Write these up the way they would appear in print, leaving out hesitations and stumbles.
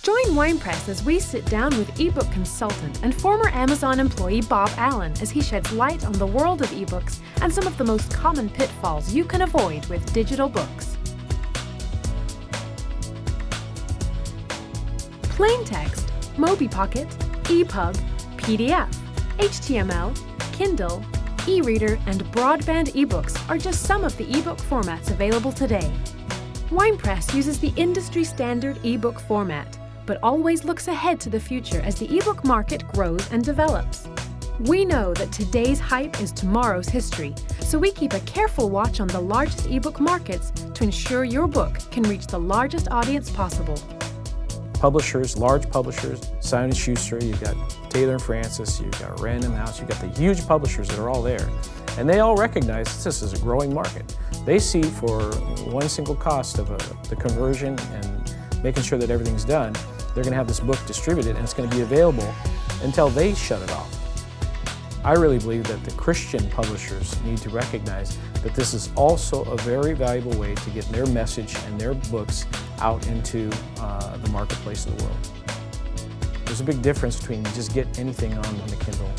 Join WinePress as we sit down with ebook consultant and former Amazon employee Bob Allen as he sheds light on the world of ebooks and some of the most common pitfalls you can avoid with digital books. Plain text, MobiPocket, EPUB, PDF, HTML, Kindle, e-reader, and broadband ebooks are just some of the ebook formats available today. WinePress uses the industry standard ebook format, but always looks ahead to the future as the ebook market grows and develops. We know that today's hype is tomorrow's history, so we keep a careful watch on the largest ebook markets to ensure your book can reach the largest audience possible. Publishers, large publishers, Simon & Schuster, you've got Taylor & Francis, you've got Random House, you've got the huge publishers that are all there. And they all recognize this is a growing market. They see for one single cost of the conversion and making sure that everything's done, they're going to have this book distributed and it's going to be available until they shut it off. I really believe that the Christian publishers need to recognize that this is also a very valuable way to get their message and their books out into the marketplace of the world. There's a big difference between just getting anything on the Kindle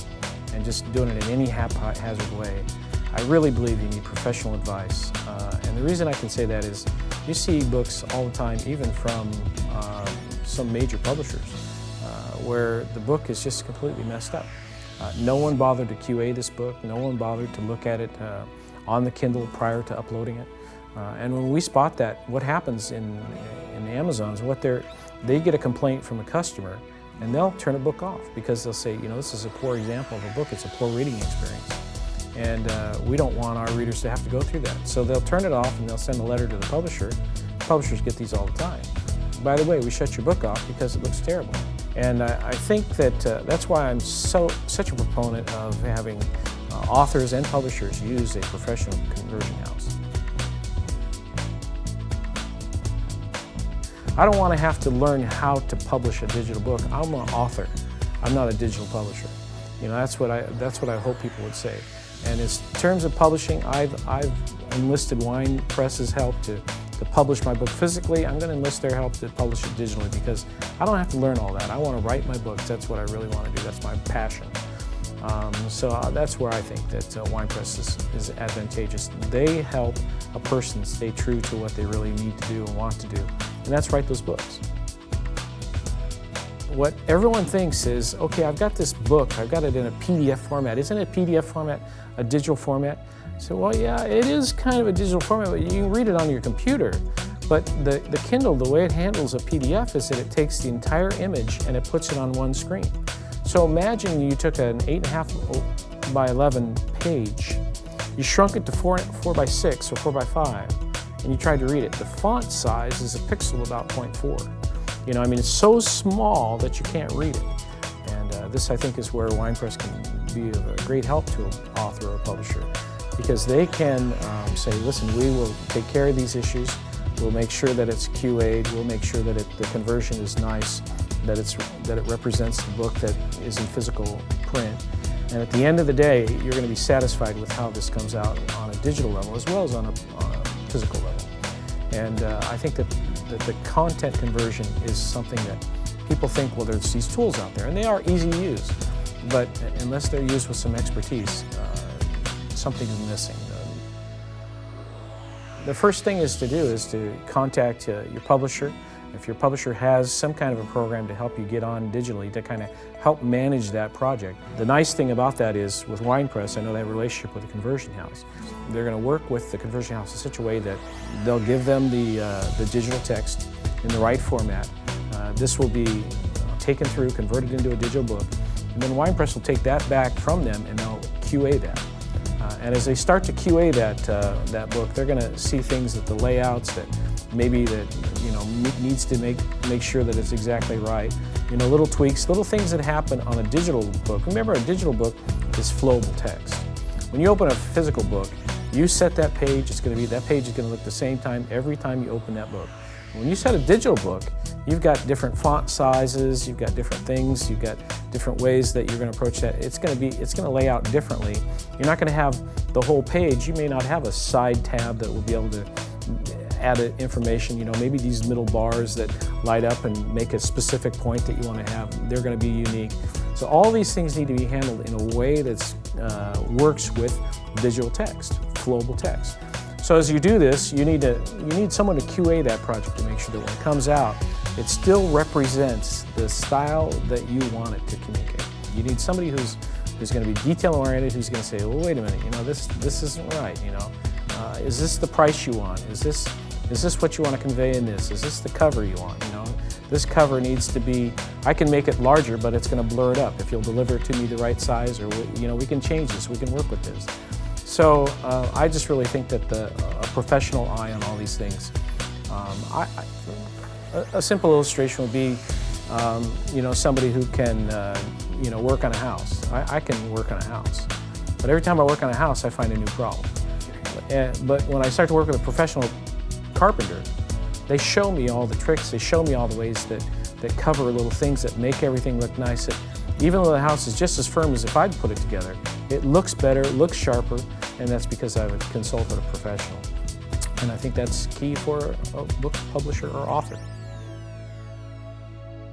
and just doing it in any haphazard way. I really believe you need professional advice. And the reason I can say that is you see books all the time, even from some major publishers, where the book is just completely messed up. No one bothered to QA this book. No one bothered to look at it on the Kindle prior to uploading it. And when we spot that, what happens in Amazon is they get a complaint from a customer and they'll turn a book off because they'll say, you know, this is a poor example of a book. It's a poor reading experience. And we don't want our readers to have to go through that. So they'll turn it off and they'll send a letter to the publisher. Publishers get these all the time. By the way, we shut your book off because it looks terrible. And I think that that's why I'm such a proponent of having authors and publishers use a professional conversion house. I don't want to have to learn how to publish a digital book. I'm an author. I'm not a digital publisher. You know, that's what I hope people would say. And in terms of publishing, I've enlisted WinePress's help to publish my book physically. I'm going to enlist their help to publish it digitally because I don't have to learn all that. I want to write my books. That's what I really want to do. That's my passion. So that's where I think that WinePress is advantageous. They help a person stay true to what they really need to do and want to do, and that's write those books. What everyone thinks is, okay, I've got this book, I've got it in a PDF format. Isn't a PDF format a digital format? So, well, yeah, it is kind of a digital format, but you can read it on your computer. But the Kindle, the way it handles a PDF is that it takes the entire image and it puts it on one screen. So imagine you took an 8.5 by 11 page, you shrunk it to 4 by 6 or 4 by 5, and you tried to read it. The font size is a pixel about 0.4. You know, I mean, it's so small that you can't read it. And this, I think, is where WinePress can be of a great help to an author or a publisher, because they can say, listen, we will take care of these issues. We'll make sure that it's QA'd. We'll make sure that the conversion is nice, that it represents the book that is in physical print. And at the end of the day, you're going to be satisfied with how this comes out on a digital level as well as on a physical level. And I think that the content conversion is something that people think, well, there's these tools out there, and they are easy to use. But unless they're used with some expertise, something is missing. The first thing is to contact your publisher. If your publisher has some kind of a program to help you get on digitally to kind of help manage that project. The nice thing about that is with WinePress, I know they have a relationship with the conversion house. They're going to work with the conversion house in such a way that they'll give them the digital text in the right format. This will be taken through, converted into a digital book, and then WinePress will take that back from them and they'll QA that. And as they start to QA that book, they're going to see things that the layouts that maybe needs to make sure that it's exactly right. You know, little tweaks, little things that happen on a digital book. Remember, a digital book is flowable text. When you open a physical book, you set that page. That page is going to look the same time every time you open that book. When you set a digital book, you've got different font sizes, you've got different things, you've got different ways that you're going to approach that. It's going to lay out differently. You're not going to have the whole page. You may not have a side tab that will be able to added information, maybe these middle bars that light up and make a specific point that you want to have, they're going to be unique. So all these things need to be handled in a way that works with digital text, flowable text. So as you do this, you need someone to QA that project to make sure that when it comes out, it still represents the style that you want it to communicate. You need somebody who's going to be detail-oriented, who's going to say, well, wait a minute, this isn't right, is this the price you want? Is this what you want to convey in this? Is this the cover you want? This cover needs to be, I can make it larger, but it's going to blur it up. If you'll deliver it to me the right size, or we can change this, we can work with this. So I just really think that a professional eye on all these things. A simple illustration would be, somebody who can, work on a house. I can work on a house, but every time I work on a house, I find a new problem. But when I start to work with a professional carpenter, they show me all the tricks, they show me all the ways that cover little things that make everything look nice. Even though the house is just as firm as if I'd put it together, it looks better, it looks sharper, and that's because I've consulted a professional. And I think that's key for a book publisher or author.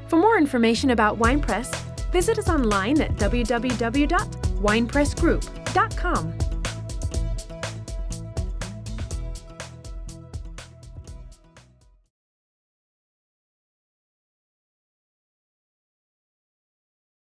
For more information about WinePress, visit us online at www.winepressgroup.com.